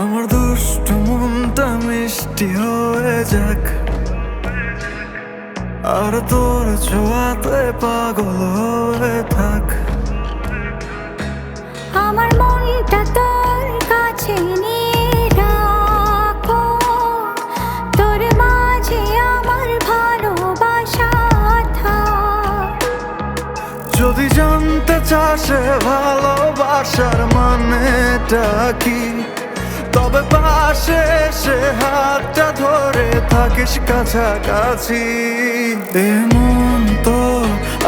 আমার দুষ্টু মনটা মিষ্টি হয়ে যাক, আর তোর ছোঁয়াতে পাগল হয়ে থাক। আমার মনটা তোর কাছে নিয়ে রাখো, তোর মাঝে আমার ভালোবাসা থাক। যদি জানতে চাস ভালোবাসার মানেটা কি, তবে পাশে এসে হাতটা ধরে থাকিস কাছাকাছি। এমন তো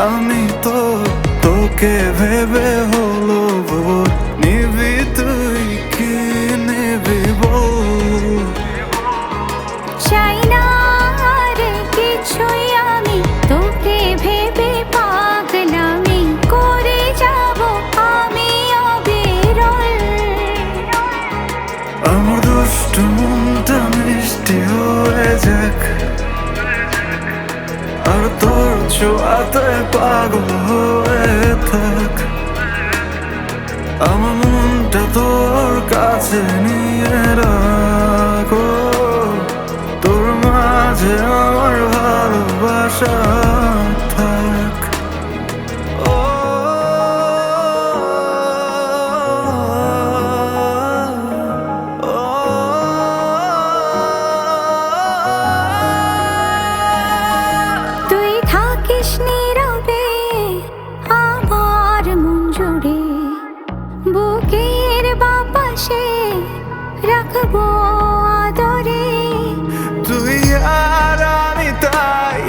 আমি তো তোকে ভেবে হলো ভোর, নিবি তুই কি নিবি বল। চাই না রে কিছুই, আমি তোকে ভেবে পাগলামি করে যাব আমি অবিরল। আমার দুষ্টু মনটা মিষ্টি হয়ে যাক, আর তোর ছোঁয়াতে পাগল হয়ে থাক। আমার মনটা তোর কাছে নিয়ে রাখো, তোর মাঝে আমার ভালোবাসা থাক। তুই থাকিস নীরবে আমার মন জুড়ে, বুকের বাপাশে রাখবো আদরে। তুই আর আমি তাই,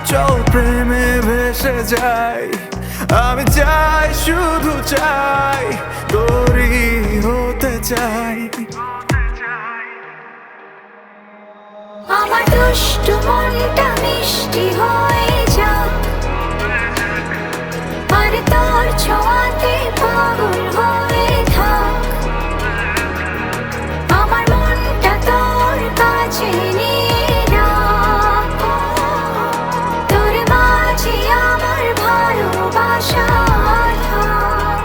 চল প্রেমে ভেসে যাই। আমি চাই, শুধু চাই, তোরই হতে চাই। আমার দুষ্টু মনটা মিষ্টি হয়ে যাক, আর তোর ছোঁয়াতে পাগল হয়ে থাক। আমার মনটা তোর কাছে নিয়ে রাখো, তোর মাঝে আমার ভালোবাসা থাক।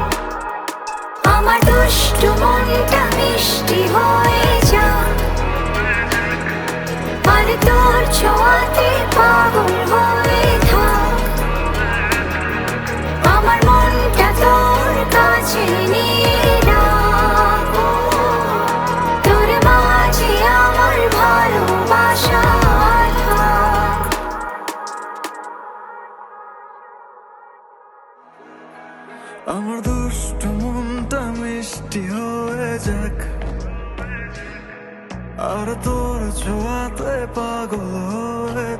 আমার দুষ্টু মনটা মিষ্টি হয়ে যাক, আর তোর ছোঁয়াতে পাগল হয়ে থাক। আমার মনটা তোর কাছে নিয়ে রাখো, তোর মাঝে আমার ভালোবাসা থাক। আমার দুষ্টু মনটা মিষ্টি হয়ে যাক, আর তোর ছোঁয়াতে পাগল হয়ে